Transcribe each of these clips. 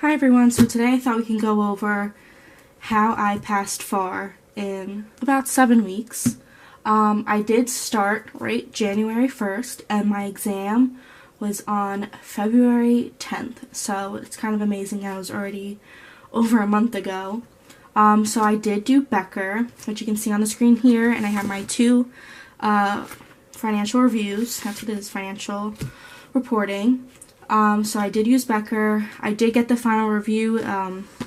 Hi everyone, so today I thought we can go over how I passed FAR in about 7 weeks. I did start January 1st and my exam was on February 10th, so it's kind of amazing I was already over a month ago. So I did do Becker, which you can see on the screen here, and I have my two financial reviews. That's what it is, financial reporting. So I did use Becker. I did get the final review.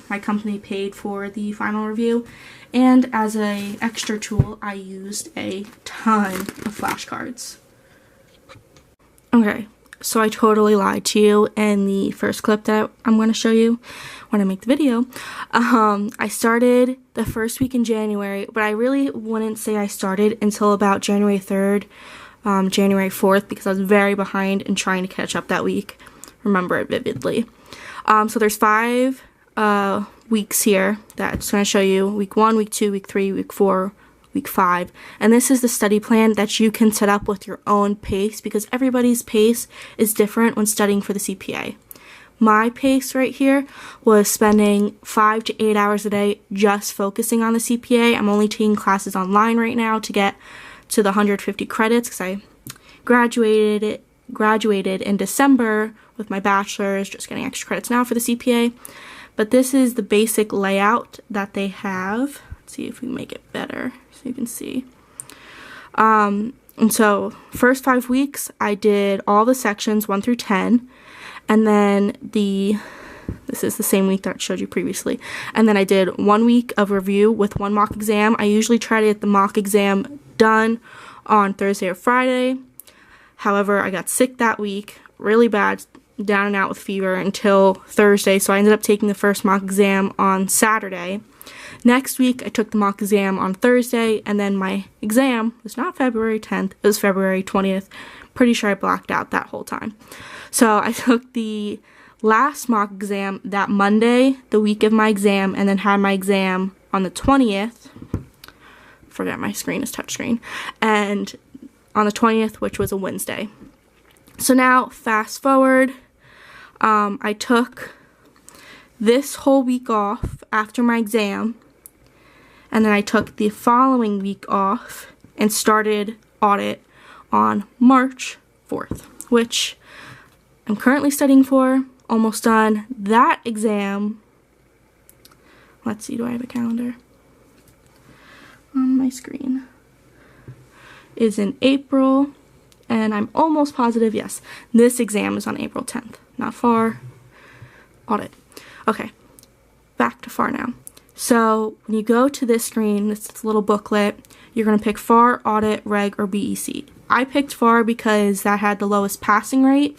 My company paid for the final review. And as an extra tool, I used a ton of flashcards. Okay, so I totally lied to you in the first clip that I'm going to show you when I make the video. I started the first week in January, but I really wouldn't say I started until about January 3rd, January 4th, because I was very behind and trying to catch up that week. Remember it vividly. So there's 5 weeks here that I'm just going to show you. Week 1, week 2, week 3, week 4, week 5. And this is the study plan that you can set up with your own pace, because everybody's pace is different when studying for the CPA. My pace right here was spending 5 to 8 hours a day just focusing on the CPA. I'm only taking classes online right now to get to the 150 credits because I graduated in December with my bachelor's, just getting extra credits now for the CPA. But this is the basic layout that they have. Let's see if we can make it better so you can see. And so first 5 weeks I did all the sections 1 through 10, and then this is the same week that I showed you previously. And then I did 1 week of review with 1 mock exam. I usually try to get the mock exam done on Thursday or Friday. However, I got sick that week, really bad, down and out with fever until Thursday, so I ended up taking the first mock exam on Saturday. Next week, I took the mock exam on Thursday, and then my exam was not February 10th, it was February 20th. Pretty sure I blacked out that whole time. So I took the last mock exam that Monday, the week of my exam, and then had my exam on the 20th. Forget my screen is touchscreen. And on the 20th, which was a Wednesday. So now, fast forward, I took this whole week off after my exam, and then I took the following week off and started audit on March 4th, which I'm currently studying for, almost done. That exam, let's see, do I have a calendar on my screen? Is in April, and I'm almost positive, yes, this exam is on April 10th. Not FAR, audit. Okay, back to FAR now. So when you go to this screen, this little booklet, you're going to pick FAR, audit, reg, or BEC. I picked FAR because that had the lowest passing rate,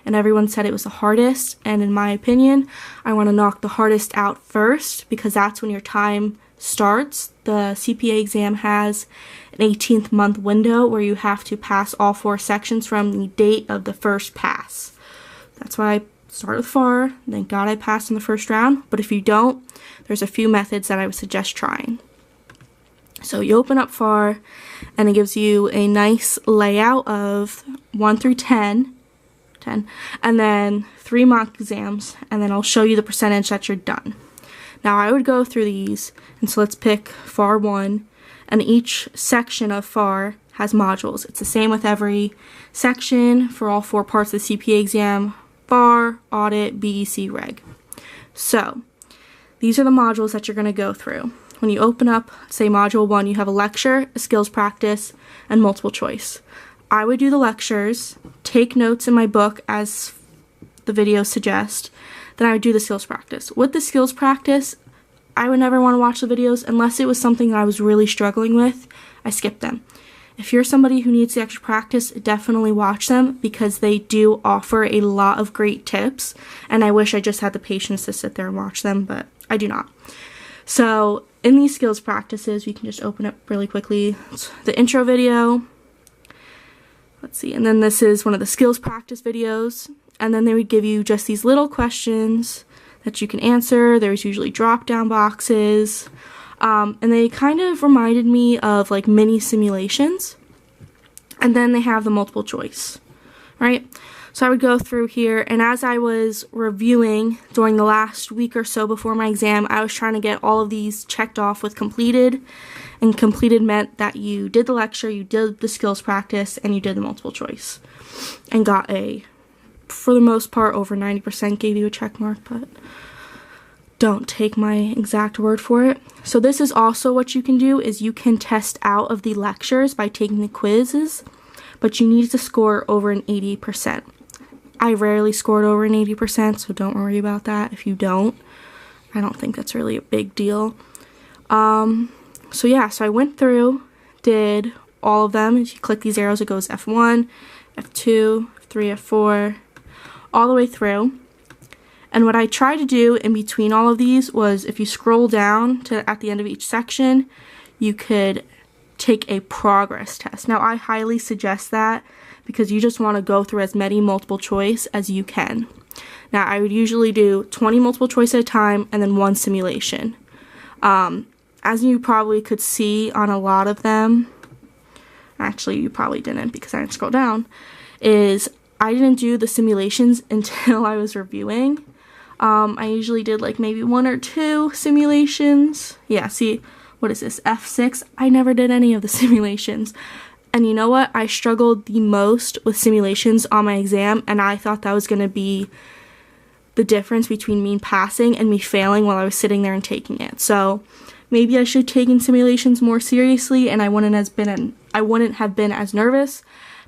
and everyone said it was the hardest, and in my opinion, I want to knock the hardest out first, because that's when your time starts. The CPA exam has an 18th month window where you have to pass all 4 sections from the date of the first pass. That's why I started with FAR. Thank God I passed in the first round, but if you don't, there's a few methods that I would suggest trying. So you open up FAR, and it gives you a nice layout of 1 through 10, and then 3 mock exams, and then I'll show you the percentage that you're done. Now I would go through these, and so let's pick FAR 1, and each section of FAR has modules. It's the same with every section for all 4 parts of the CPA exam: FAR, audit, BEC, reg. So these are the modules that you're going to go through. When you open up, say module 1, you have a lecture, a skills practice, and multiple choice. I would do the lectures, take notes in my book as the videos suggest. Then I would do the skills practice. With the skills practice, I would never want to watch the videos unless it was something that I was really struggling with. I skipped them. If you're somebody who needs the extra practice, definitely watch them, because they do offer a lot of great tips, and I wish I just had the patience to sit there and watch them, but I do not. So in these skills practices, we can just open up really quickly. It's the intro video. Let's see, and then this is one of the skills practice videos. And then they would give you just these little questions that you can answer. There's usually drop-down boxes. And they kind of reminded me of like mini simulations. And then they have the multiple choice, right? So I would go through here, and as I was reviewing during the last week or so before my exam, I was trying to get all of these checked off with completed, and completed meant that you did the lecture, you did the skills practice, and you did the multiple choice, and got a, for the most part, over 90% gave you a check mark, but don't take my exact word for it. So this is also what you can do, is you can test out of the lectures by taking the quizzes, but you need to score over an 80%. I rarely scored over an 80%, so don't worry about that if you don't. I don't think that's really a big deal. So yeah, so I went through, did all of them. If you click these arrows, it goes F1, F2, F3, F4, all the way through. And what I tried to do in between all of these was, if you scroll down to at the end of each section, you could take a progress test. Now, I highly suggest that because you just want to go through as many multiple choice as you can. Now, I would usually do 20 multiple choice at a time and then 1 simulation. As you probably could see on a lot of them, actually you probably didn't because I didn't scroll down, is I didn't do the simulations until I was reviewing. I usually did like maybe 1 or 2 simulations. Yeah, see, what is this, F6? I never did any of the simulations. And you know what? I struggled the most with simulations on my exam, and I thought that was going to be the difference between me passing and me failing while I was sitting there and taking it. So maybe I should have taken simulations more seriously, and I wouldn't have been as nervous.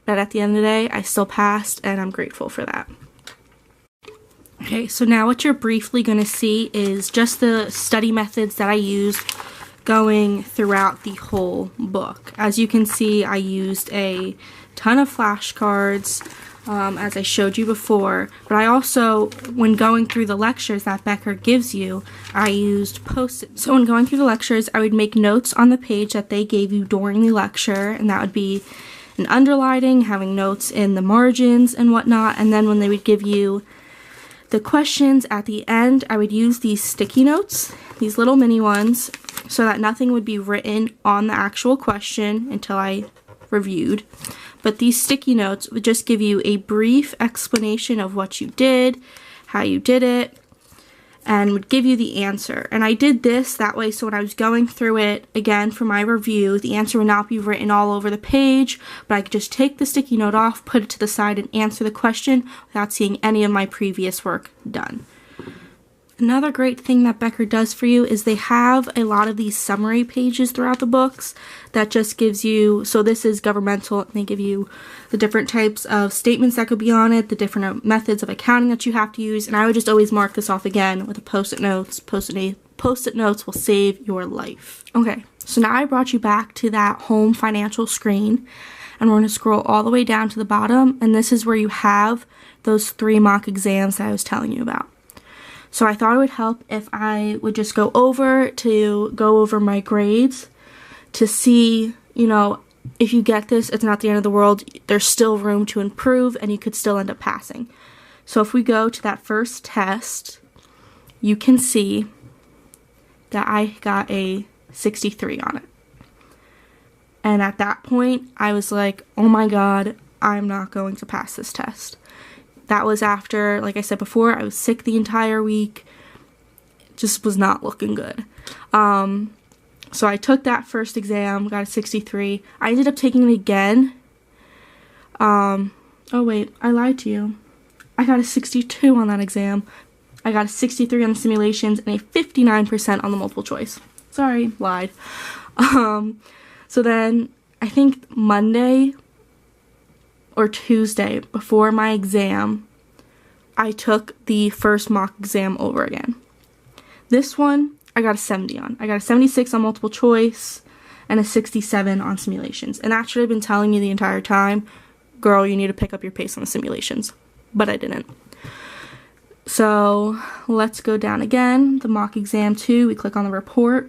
But at the end of the day, I still passed, and I'm grateful for that. Okay, so now what you're briefly going to see is just the study methods that I used going throughout the whole book. As you can see, I used a ton of flashcards, as I showed you before, but I also, when going through the lectures that Becker gives you, I used Post-it. So when going through the lectures, I would make notes on the page that they gave you during the lecture, and that would be an underlining, having notes in the margins and whatnot, and then when they would give you the questions at the end, I would use these sticky notes, these little mini ones, so that nothing would be written on the actual question until I reviewed. But these sticky notes would just give you a brief explanation of what you did, how you did it, and would give you the answer. And I did this that way so when I was going through it again for my review, the answer would not be written all over the page, but I could just take the sticky note off, put it to the side, and answer the question without seeing any of my previous work done. Another great thing that Becker does for you is they have a lot of these summary pages throughout the books that just gives you, so this is governmental, and they give you the different types of statements that could be on it, the different methods of accounting that you have to use, and I would just always mark this off again with a post-it notes. Post-it notes will save your life. Okay, so now I brought you back to that home financial screen, and we're going to scroll all the way down to the bottom, and this is where you have those 3 mock exams that I was telling you about. So I thought it would help if I would just go over my grades to see, you know, if you get this, it's not the end of the world. There's still room to improve and you could still end up passing. So if we go to that first test, you can see that I got a 63 on it. And at that point, I was like, oh my God, I'm not going to pass this test. That was after, like I said before, I was sick the entire week. It just was not looking good. So I took that first exam, got a 63. I ended up taking it again. Oh wait, I lied to you. I got a 62 on that exam. I got a 63 on the simulations and a 59% on the multiple choice. Sorry, lied. So then, I think Monday or Tuesday before my exam, I took the first mock exam over again. This one, I got a 70 on. I got a 76 on multiple choice and a 67 on simulations. And that should have been telling me the entire time, girl, you need to pick up your pace on the simulations. But I didn't. So let's go down again. The mock exam 2, we click on the report.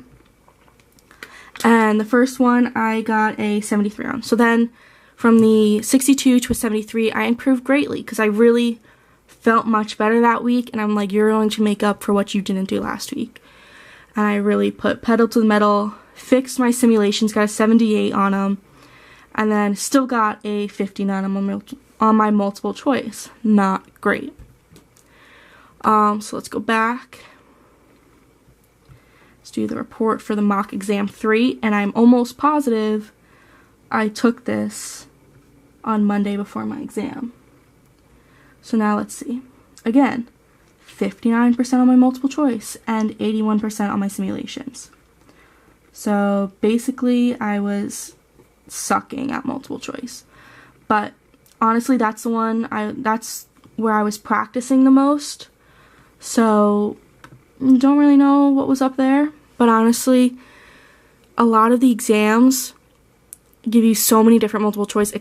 And the first one, I got a 73 on. So then, from the 62 to a 73, I improved greatly because I really felt much better that week, and I'm like, you're going to make up for what you didn't do last week. And I really put pedal to the metal, fixed my simulations, got a 78 on them, and then still got a 59 on on my multiple choice. Not great. So let's go back. Let's do the report for the mock exam 3, and I'm almost positive I took this on Monday before my exam. So now let's see. Again, 59% on my multiple choice and 81% on my simulations. So basically I was sucking at multiple choice. But honestly, that's the one that's where I was practicing the most. So don't really know what was up there, but honestly, a lot of the exams give you so many different multiple choice,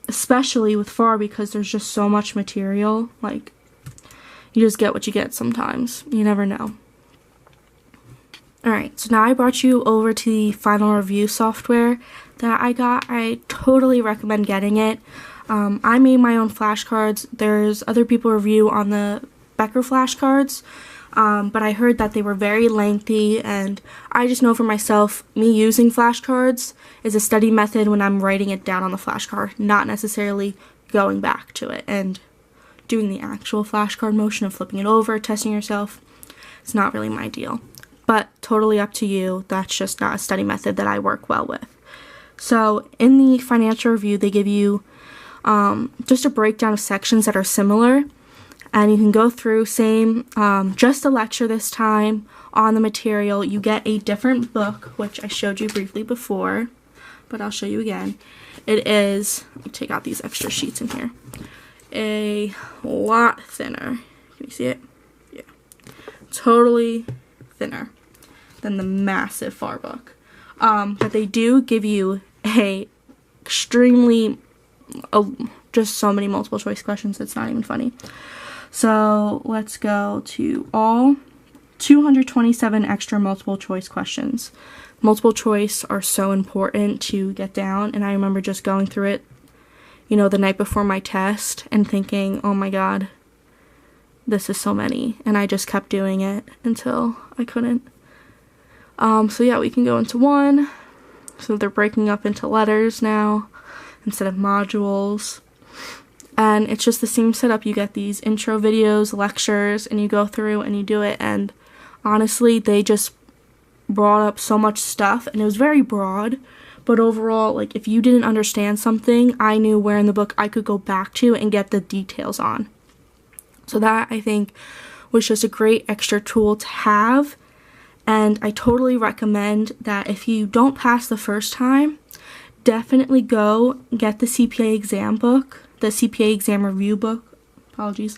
especially with FAR, because there's just so much material. Like, you just get what you get sometimes. You never know. Alright, so now I brought you over to the final review software that I got. I totally recommend getting it. I made my own flashcards. There's other people review on the Becker flashcards, but I heard that they were very lengthy, and I just know for myself, me using flashcards is a study method when I'm writing it down on the flashcard, not necessarily going back to it and doing the actual flashcard motion of flipping it over, testing yourself. It's not really my deal, but totally up to you. That's just not a study method that I work well with. So in the financial review, they give you just a breakdown of sections that are similar, and you can go through just a lecture this time on the material. You get a different book, which I showed you briefly before, but I'll show you again. It is, let me take out these extra sheets in here, a lot thinner. Can you see it? Yeah. Totally thinner than the massive FAR book. But they do give you just so many multiple choice questions, it's not even funny. So let's go to all 227 extra multiple choice questions. Multiple choice are so important to get down, and I remember just going through it, the night before my test and thinking, oh my god, this is so many, and I just kept doing it until I couldn't. So yeah, we can go into one. So they're breaking up into letters now instead of modules. And it's just the same setup. You get these intro videos, lectures, and you go through and you do it. And honestly, they just brought up so much stuff, and it was very broad. But overall, like, if you didn't understand something, I knew where in the book I could go back to and get the details on. So that, I think, was just a great extra tool to have. And I totally recommend that if you don't pass the first time, definitely go get the CPA exam book, the CPA exam review book, apologies,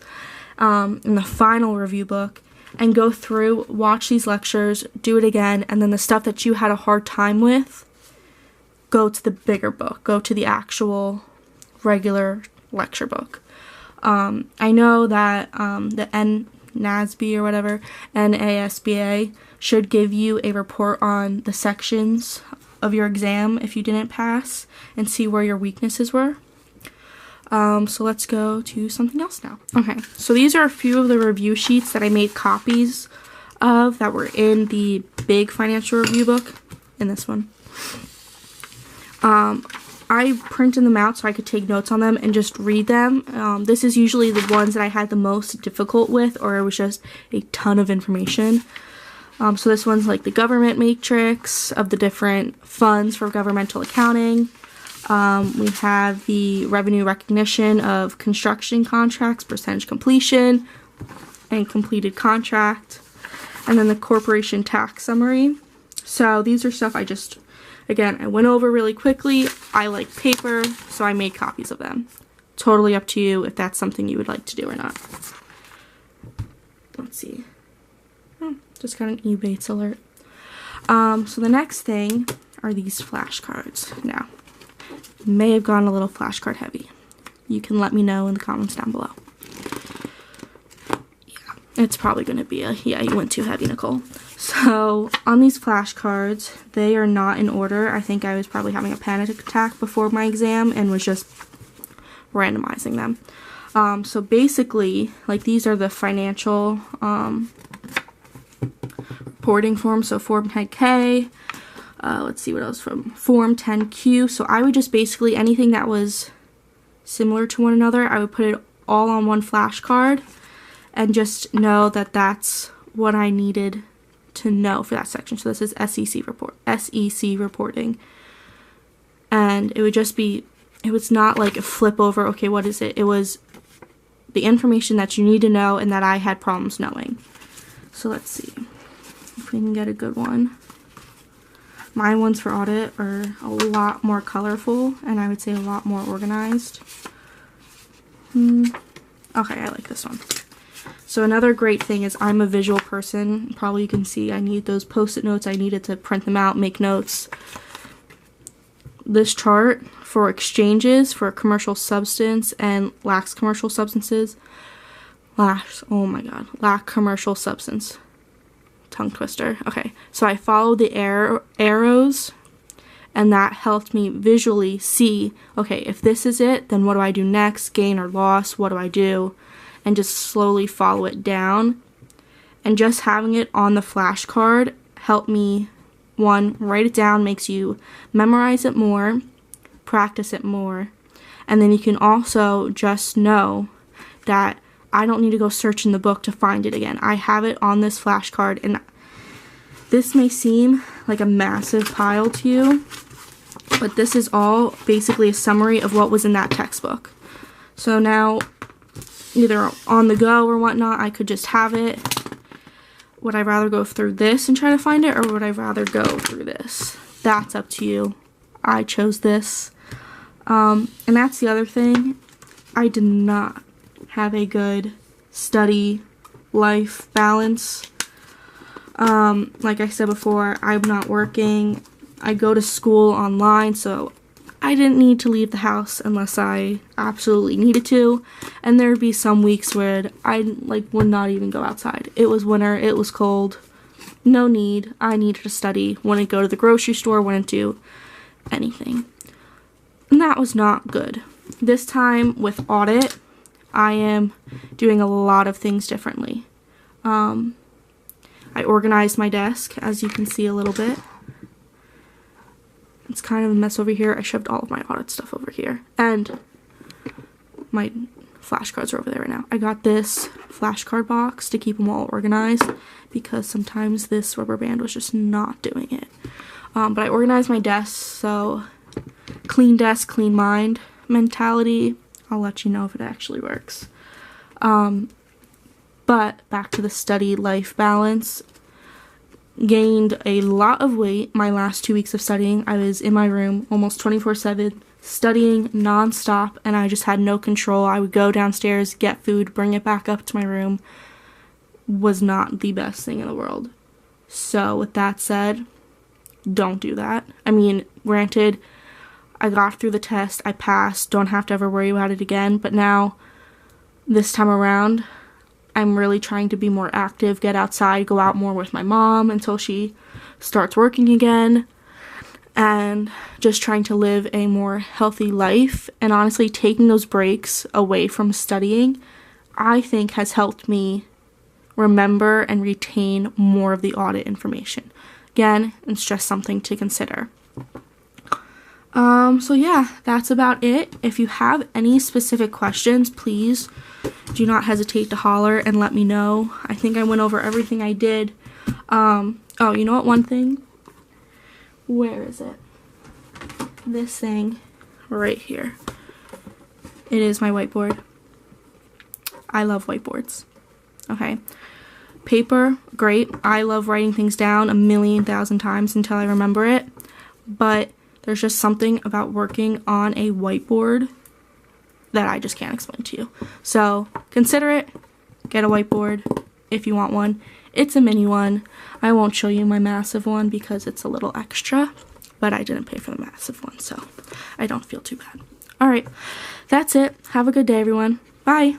and the final review book, and go through, watch these lectures, do it again, and then the stuff that you had a hard time with, go to the bigger book, go to the actual regular lecture book. I know that the NASB or whatever, NASBA, should give you a report on the sections of your exam if you didn't pass and see where your weaknesses were. So let's go to something else now. Okay, so these are a few of the review sheets that I made copies of that were in the big financial review book, in this one. I printed them out so I could take notes on them and just read them. This is usually the ones that I had the most difficult with, or it was just a ton of information. So this one's like the government matrix of the different funds for governmental accounting. We have the revenue recognition of construction contracts, percentage completion, and completed contract. And then the corporation tax summary. So these are stuff I went over really quickly. I like paper, so I made copies of them. Totally up to you if that's something you would like to do or not. Let's see. Just got an Ebates alert. So the next thing are these flashcards. Now, may have gone a little flashcard heavy. You can let me know in the comments down below. Yeah, it's probably going to be yeah, you went too heavy, Nicole. So on these flashcards, they are not in order. I think I was probably having a panic attack before my exam and was just randomizing them. So basically, like, these are the financial reporting forms. So Form 10K, let's see what else from Form 10Q. So I would just basically, anything that was similar to one another, I would put it all on one flashcard and just know that that's what I needed to know for that section. So this is SEC reporting. And it would just be, it was not like a flip over, okay, what is it? It was the information that you need to know and that I had problems knowing. So let's see if we can get a good one. My ones for audit are a lot more colorful and I would say a lot more organized. Okay, I like this one. So another great thing is I'm a visual person. Probably you can see I need those post-it notes. I needed to print them out, make notes. This chart for exchanges for commercial substance and lacks commercial substances. Lack commercial substance. Tongue twister. Okay, so I followed the arrows and that helped me visually see, okay, if this is it, then what do I do next? Gain or loss? What do I do? And just slowly follow it down. And just having it on the flashcard helped me, one, write it down, makes you memorize it more, practice it more, and then you can also just know that I don't need to go search in the book to find it again. I have it on this flashcard, and this may seem like a massive pile to you, but this is all basically a summary of what was in that textbook. So now, either on the go or whatnot, I could just have it. Would I rather go through this and try to find it, or would I rather go through this? That's up to you. I chose this. And that's the other thing. I did not have a good study-life balance. Like I said before, I'm not working. I go to school online, so I didn't need to leave the house unless I absolutely needed to. And there would be some weeks where I would not even go outside. It was winter, it was cold, no need. I needed to study. Wouldn't go to the grocery store, wouldn't do anything. And that was not good. This time with audit, I am doing a lot of things differently. I organized my desk, as you can see a little bit. It's kind of a mess over here. I shoved all of my audit stuff over here. And my flashcards are over there right now. I got this flashcard box to keep them all organized because sometimes this rubber band was just not doing it. But I organized my desk, so clean desk, clean mind mentality. I'll let you know if it actually works. But back to the study life balance. Gained a lot of weight my last 2 weeks of studying. I was in my room almost 24/7 studying non-stop, and I just had no control. I would go downstairs, get food, bring it back up to my room. Was not the best thing in the world. So with that said, don't do that. I mean, granted, I got through the test, I passed, don't have to ever worry about it again, but now, this time around, I'm really trying to be more active, get outside, go out more with my mom until she starts working again, and just trying to live a more healthy life. And honestly, taking those breaks away from studying, I think has helped me remember and retain more of the audit information. Again, it's just something to consider. So yeah, that's about it. If you have any specific questions, please do not hesitate to holler and let me know. I think I went over everything I did. Oh, you know what? One thing. Where is it? This thing right here. It is my whiteboard. I love whiteboards. Okay. Paper, great. I love writing things down 1,000,000 times until I remember it. But there's just something about working on a whiteboard that I just can't explain to you. So consider it. Get a whiteboard if you want one. It's a mini one. I won't show you my massive one because it's a little extra, but I didn't pay for the massive one, so I don't feel too bad. All right, that's it. Have a good day, everyone. Bye.